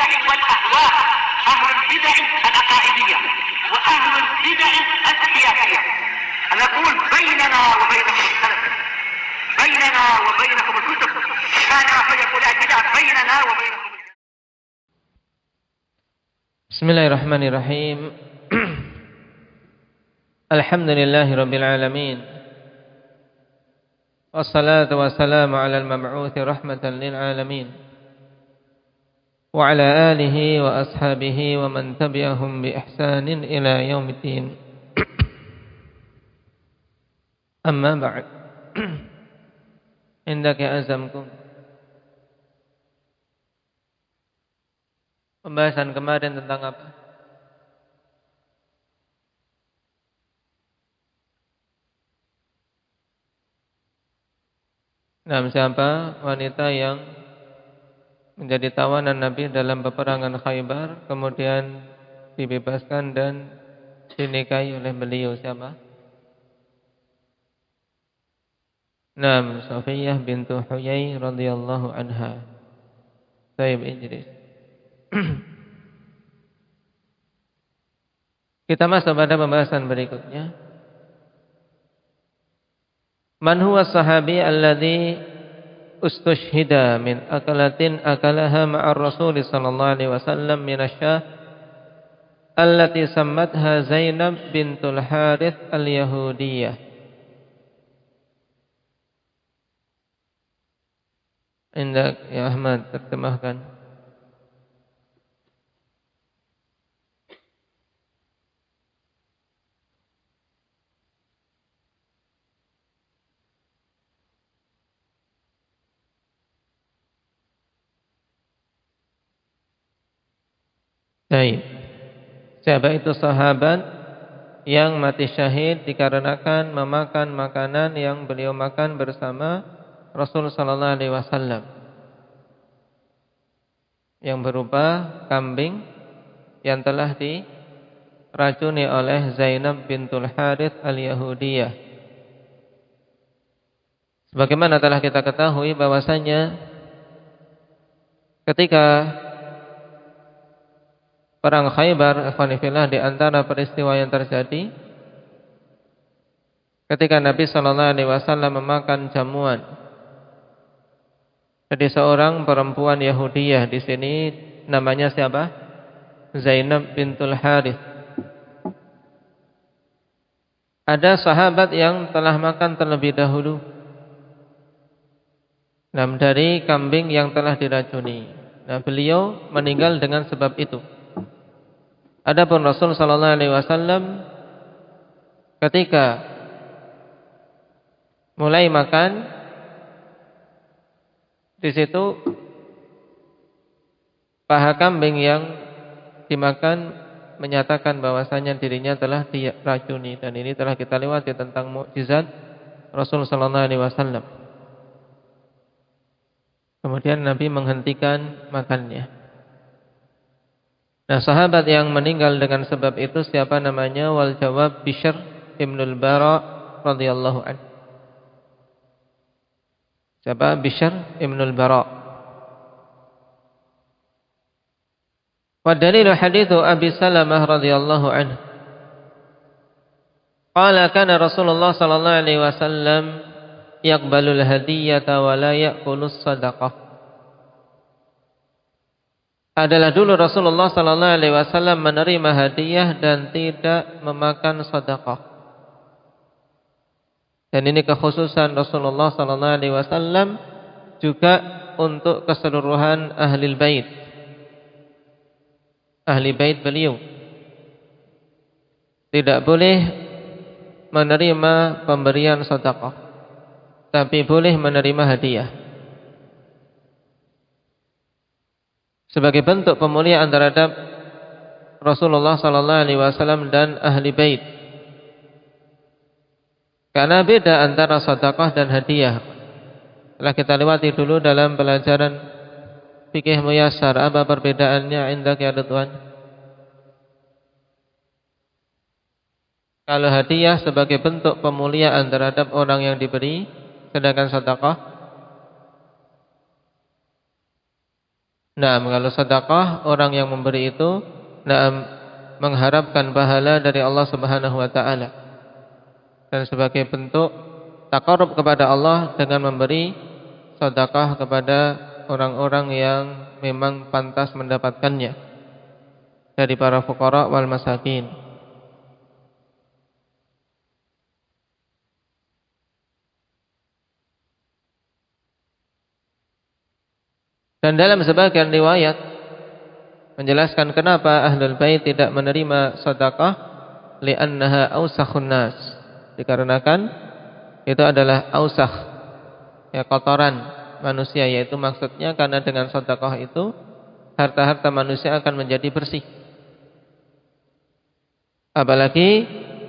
البدع والأهواء، أهل البدع العقائدية وأهل البدع السياسية. نقول بيننا وبينكم السلف، بيننا وبينكم الكتب، كان فيقول البدع بيننا وبينكم. Bismillahirrahmanirrahim. Alhamdulillahirabbil alamin. Wassalatu wassalamu ala al-mab'uts rahmatan lil alamin. Wa ala alihi wa ashabihi wa man tabi'ahum bi ihsanin ila yaumiddin. Amma ba'd. Indaka azamkum. Pembahasan kemarin tentang apa? Nah, siapa wanita yang menjadi tawanan Nabi dalam peperangan Khaybar, kemudian dibebaskan dan dinikahi oleh beliau, siapa? Naam, Safiyah bintu Huyai radhiyallahu anha. Taib Idris. Kita masuk pada pembahasan berikutnya. Man huwa sahabi alladhi ustushhida min akalatin akalaha ma'ar Rasul sallallahu alaihi wasallam min asy-syah allati sammatha Zainab bintul Harith al-Yahudiyah. Indak ya Ahmad, terjemahkan. Baik. Siapa itu sahabat yang mati syahid dikarenakan memakan makanan yang beliau makan bersama Rasul sallallahu alaihi wasallam, yang berupa kambing yang telah diracuni oleh Zainab bintul Harith al-Yahudiyah. Sebagaimana telah kita ketahui bahwasanya ketika perang Khaybar, ikhwanifillah, di antara peristiwa yang terjadi ketika Nabi sallallahu alaihi wasallam memakan jamuan dari seorang perempuan Yahudiyah. Di sini namanya siapa? Zainab bintul Harith. Ada sahabat yang telah makan terlebih dahulu dari kambing yang telah diracuni. Nah, beliau meninggal dengan sebab itu. Adapun Rasul sallallahu alaihi wasallam ketika mulai makan, di situ paha kambing yang dimakan menyatakan bahwasanya dirinya telah diracuni, dan ini telah kita lewati tentang mukjizat Rasul sallallahu alaihi wasallam. Kemudian Nabi menghentikan makannya. Nah, sahabat yang meninggal dengan sebab itu siapa namanya? Wal jawab Bishr ibnul Bara radhiyallahu anhu. Siapa? Bishr ibnul Bara. Wa dalilu hadithu Abi Salamah radhiyallahu anhu. Qala kana Rasulullah sallallahu alaihi wasallam yaqbalul hadiyata wa la ya'kulus sadaqah. Adalah dulu Rasulullah sallallahu alaihi wasallam menerima hadiah dan tidak memakan sedekah. Dan ini kekhususan Rasulullah sallallahu alaihi wasallam juga untuk keseluruhan ahli bait. Ahli bait beliau tidak boleh menerima pemberian sedekah, tapi boleh menerima hadiah. Sebagai bentuk pemuliaan terhadap Rasulullah sallallahu alaihi wasallam dan ahli bait. Karena beda antara sedekah dan hadiah. Telah kita lewati dulu dalam pelajaran fikih muyassar. Apa perbedaannya indak ya Ridwan? Kalau hadiah sebagai bentuk pemuliaan terhadap orang yang diberi, sedangkan sedekah Nah, kalau sedekah orang yang memberi itu mengharapkan pahala dari Allah Subhanahu wa taala. Dan sebagai bentuk taqarrub kepada Allah dengan memberi sedekah kepada orang-orang yang memang pantas mendapatkannya dari para fuqara wal masakin. Dan dalam sebagian riwayat menjelaskan kenapa Ahlul Bait tidak menerima sedekah, li'annaha ausakhun nas. Dikarenakan itu adalah ausakh, ya, kotoran manusia, yaitu maksudnya karena dengan sedekah itu harta-harta manusia akan menjadi bersih. Apalagi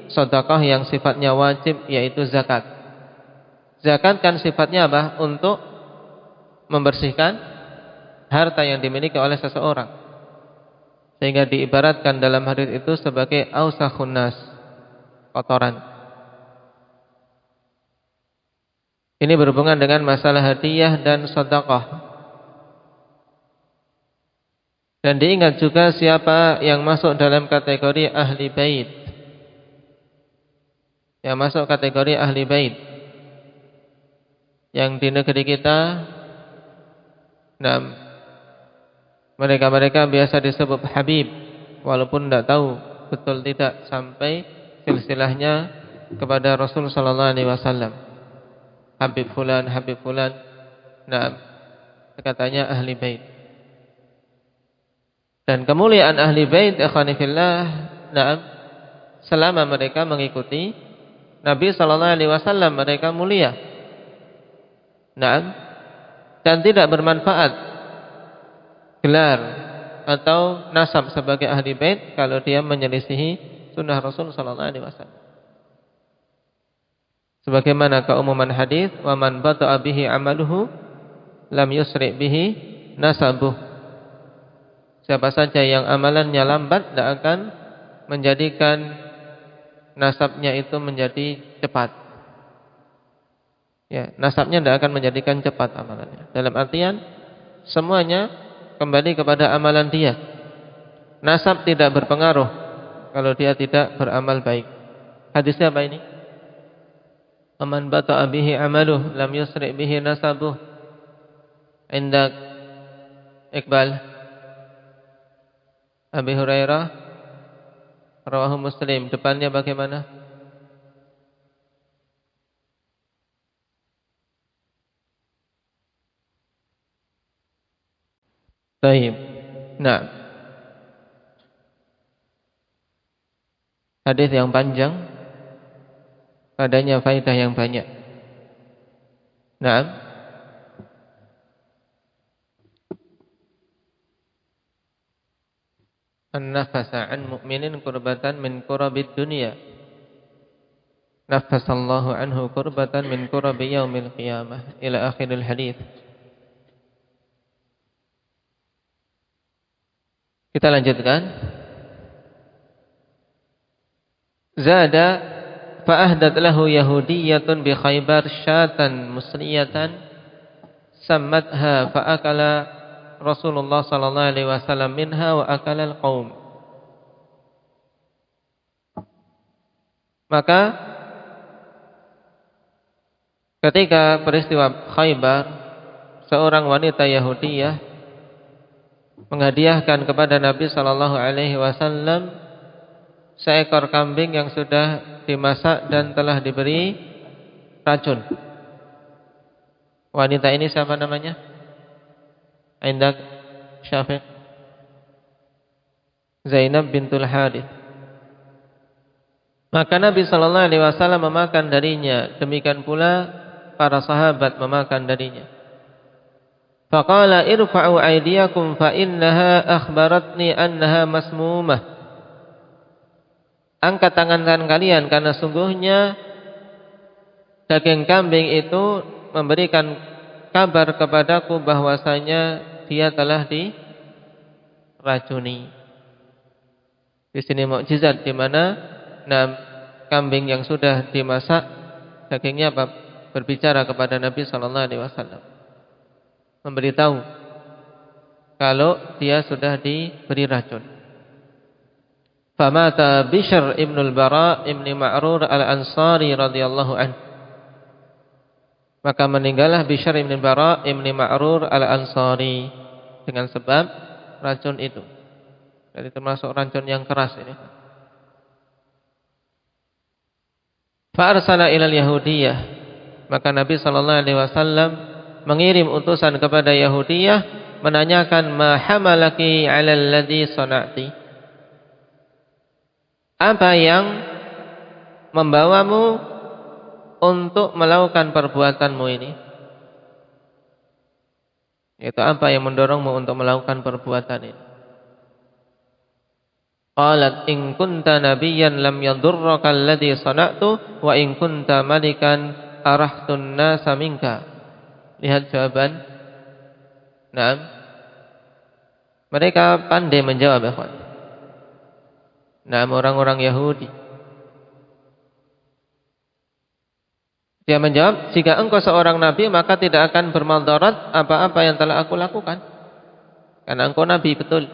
sedekah yang sifatnya wajib, yaitu zakat. Zakat kan sifatnya apa? Untuk membersihkan harta yang dimiliki oleh seseorang, sehingga diibaratkan dalam hadis itu sebagai ausakhun nas, kotoran. Ini berhubungan dengan masalah hadiah dan sedekah. Dan diingat juga siapa yang masuk dalam kategori ahli bait. Yang masuk kategori ahli bait, yang di negeri kita, mereka biasa disebut Habib, walaupun tidak tahu betul tidak sampai silsilahnya kepada Rasul sallallahu alaihi wasallam. Habib fulan, katanya ahli bait. Dan kemuliaan ahli bait, ikhwani fillah, selama mereka mengikuti Nabi sallallahu alaihi wasallam, mereka mulia. Dan tidak bermanfaat gelar atau nasab sebagai ahli bait kalau dia menyelisihi sunnah Rasul sallallahu alaihi wasallam. Sebagaimana keumuman hadis, wa man bata'a bihi amaluhu lam yusri bihi nasabuh. Siapa saja yang amalannya lambat tidak akan menjadikan nasabnya itu menjadi cepat. Ya, nasabnya tidak akan menjadikan cepat amalannya. Dalam artian semuanya kembali kepada amalan dia. Nasab tidak berpengaruh kalau dia tidak beramal baik. Hadisnya apa ini? Aman bata'a bihi amaluh lam yusri bihi nasabuh. Indak Iqbal Abi Hurairah rawahu Muslim. Depannya bagaimana? Baik. Nah, hadis yang panjang, padanya faedah yang banyak. Nah, an-nafasa an mu'minin kurbatan min kurabid dunya, nafasallahu anhu kurbatan min kurabi yaumil qiyamah, ila akhiril hadis. Kita lanjutkan. Zada fa'ahdat lahu yahudiyatun bi Khaybar syatan musliyatan sammatha fa'akala Rasulullah sallallahu alaihi wasallam minha wa akala al-qaum. Maka ketika peristiwa Khaybar, seorang wanita Yahudiyah menghadiahkan kepada Nabi sallallahu alaihi wasallam seekor kambing yang sudah dimasak dan telah diberi racun. Wanita ini siapa namanya? Indak Syafiq. Zainab bintul Harith. Maka Nabi sallallahu alaihi wasallam memakan darinya, demikian pula para sahabat memakan darinya. Faqala irfa'u aydiyakum fa innaha akhbaratni annaha masmumah. Angkat tangan kalian karena sungguhnya daging kambing itu memberikan kabar kepadaku bahwasanya dia telah diracuni. Di sini mukjizat di mana kambing yang sudah dimasak dagingnya berbicara kepada Nabi sallallahu alaihi wasallam, memberitahu kalau dia sudah diberi racun. Famata Bishr ibn al-Bara ibn Ma'rur al-Ansari radhiyallahu anhu. Maka meninggallah Bishr ibn al-Bara ibn Ma'rur al-Ansari dengan sebab racun itu. Jadi termasuk racun yang keras ini. Fa arsala ila al-Yahudiyah. Maka Nabi sallallahu alaihi wasallam mengirim utusan kepada Yahudiyah menanyakan ma hamalaki 'ala alladhi sana'ti. Apa yang membawamu untuk melakukan perbuatanmu ini? Itu apa yang mendorongmu untuk melakukan perbuatan ini? Qalat in kunta nabiyyan lam yadurraka alladhi sana'tu wa in kunta malikan arahtun nasa minka. Lihat jawaban. Naam. Mereka pandai menjawab, ikhwan. Nah, orang-orang Yahudi. Dia menjawab, jika engkau seorang nabi maka tidak akan bermadarat apa-apa yang telah aku lakukan. Karena engkau nabi betul.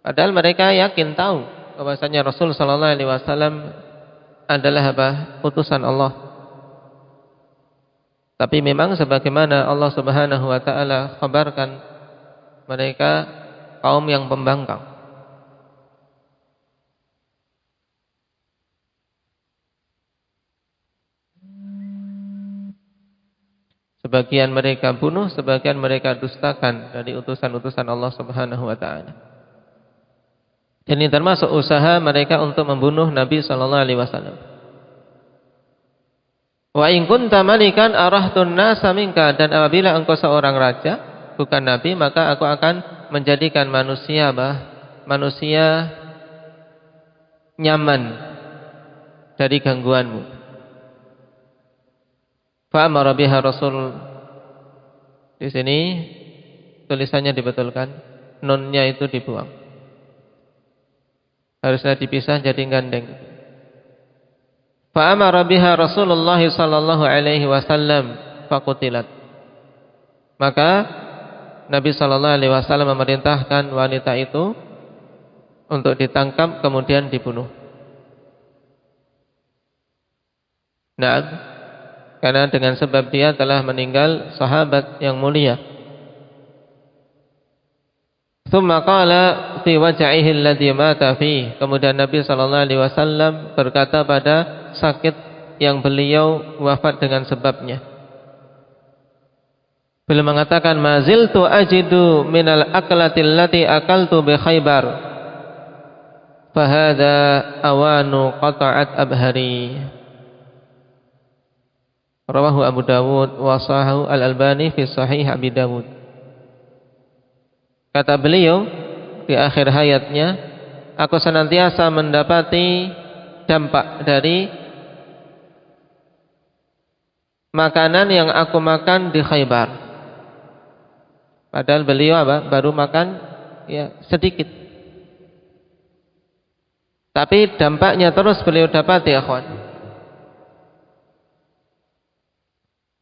Padahal mereka yakin tahu bahwasanya Rasul sallallahu alaihi wasallam adalah utusan Allah. Tapi memang sebagaimana Allah Subhanahu wa taala kabarkan, mereka kaum yang pembangkang. Sebagian mereka bunuh, sebagian mereka dustakan dari utusan-utusan Allah Subhanahu wa taala. Ini termasuk usaha mereka untuk membunuh Nabi sallallahu alaihi wasallam. Wa in kunta malikan arahtun nasa minka, dan apabila engkau seorang raja, bukan nabi, maka aku akan menjadikan manusia nyaman dari gangguanmu. Fa'amara biha Rasul. Di sini tulisannya dibetulkan, nunnya itu dibuang. Harusnya dipisah jadi gandeng. Fa'amara biha Rasulullah sallallahu alaihi wasallam faqutilat. Maka Nabi sallallahu alaihi wasallam memerintahkan wanita itu untuk ditangkap kemudian dibunuh. Nah, karena dengan sebab dia telah meninggal sahabat yang mulia. Tsumma qala fi waj'ihi alladhi mata fihi. Kemudian Nabi sallallahu alaihi wasallam berkata pada sakit yang beliau wafat dengan sebabnya. Beliau mengatakan maziltu ajidu minal aklati allati akaltu bi Khaybar. Fa hadha awanu qata'at abhari. Rawahu Abu Dawud wa sahahu Al-Albani fi Sahih Abi Dawud. Kata beliau di akhir hayatnya, aku senantiasa mendapati dampak dari makanan yang aku makan di Khaybar. Padahal beliau baru makan sedikit. Tapi dampaknya terus beliau dapati, akhwan.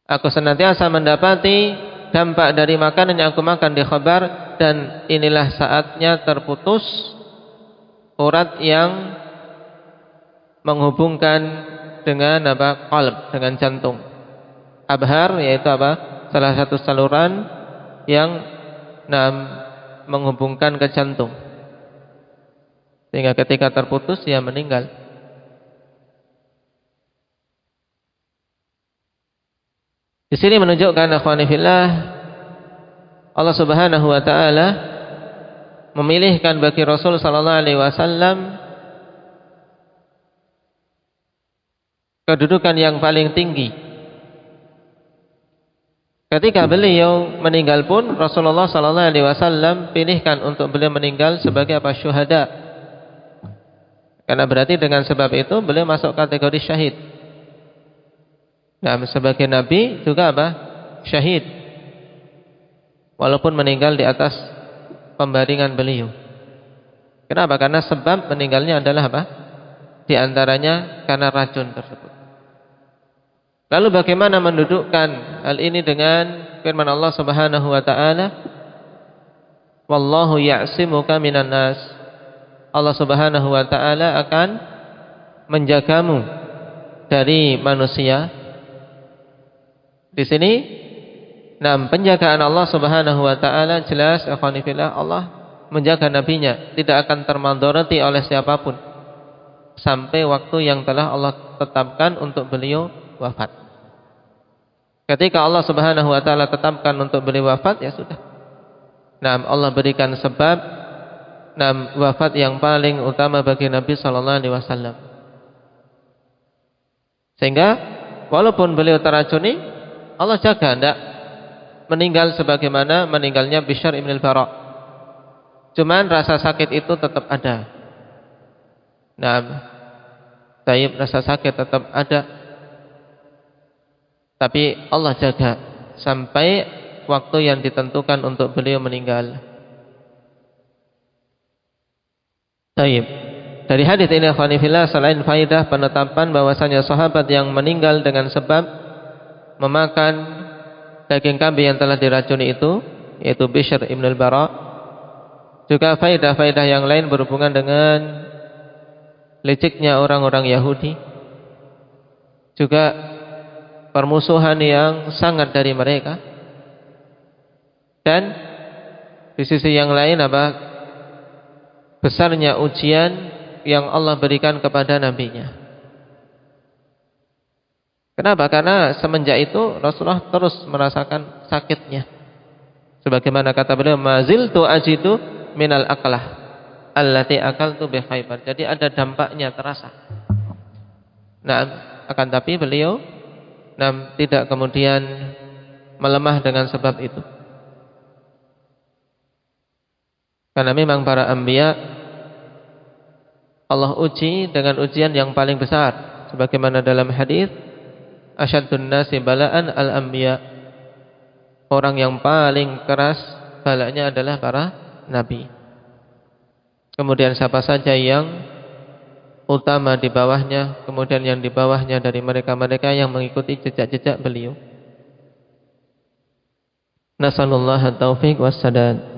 Aku senantiasa mendapati dampak dari makanan yang aku makan di Khaybar, dan inilah saatnya terputus urat yang menghubungkan dengan qalb, dengan jantung. Abhar yaitu salah satu saluran yang menghubungkan ke jantung. Sehingga ketika terputus dia meninggal. Di sini menunjukkan, akhwani fillah, Allah Subhanahu wa taala memilihkan bagi Rasul sallallahu alaihi wasallam kedudukan yang paling tinggi. Ketika beliau meninggal pun Rasulullah sallallahu alaihi wasallam pilihkan untuk beliau meninggal sebagai syuhada. Karena berarti dengan sebab itu beliau masuk kategori syahid. Nah, sebagai nabi juga syahid. Walaupun meninggal di atas pembaringan beliau. Kenapa? Karena sebab meninggalnya adalah di antaranya karena racun tersebut. Lalu bagaimana mendudukkan hal ini dengan firman Allah Subhanahu wa taala? Wallahu ya'simuka minan nas. Allah Subhanahu wa taala akan menjagamu dari manusia. Di sini penjagaan Allah Subhanahu wa taala jelas, akhwani fillah, Allah menjaga nabinya, tidak akan termandoroti oleh siapapun sampai waktu yang telah Allah tetapkan untuk beliau wafat. Ketika Allah Subhanahu wa taala tetapkan untuk beliau wafat, ya sudah. Allah berikan sebab wafat yang paling utama bagi Nabi sallallahu alaihi wasallam. Sehingga walaupun beliau teracuni, Allah jaga tidak meninggal sebagaimana meninggalnya Bishr ibn al-Bara. Cuman rasa sakit itu tetap ada. Rasa sakit tetap ada. Tapi Allah jaga sampai waktu yang ditentukan untuk beliau meninggal. Dari hadis ini, akhwani fillah, selain faidah penetapan bahwasanya sahabat yang meninggal dengan sebab memakan daging kambing yang telah diracuni itu, yaitu Bishr ibn al-Bara, juga faidah-faidah yang lain berhubungan dengan liciknya orang-orang Yahudi, juga permusuhan yang sangat dari mereka. Dan di sisi yang lain besarnya ujian yang Allah berikan kepada nabinya. Kenapa? Karena semenjak itu Rasulullah terus merasakan sakitnya. Sebagaimana kata beliau, maziltu ajidu minal aqlah allati akaltu bi Khaibar. Jadi ada dampaknya terasa. Akan tapi beliau tidak kemudian melemah dengan sebab itu. Karena memang para anbiya Allah uji dengan ujian yang paling besar, sebagaimana dalam hadis, asyaddun nasi bala'an al-anbiya. Orang yang paling keras balanya adalah para nabi. Kemudian siapa saja yang utama di bawahnya, kemudian yang di bawahnya dari mereka-mereka yang mengikuti jejak-jejak beliau. Nasallallahu taufiq wassadad.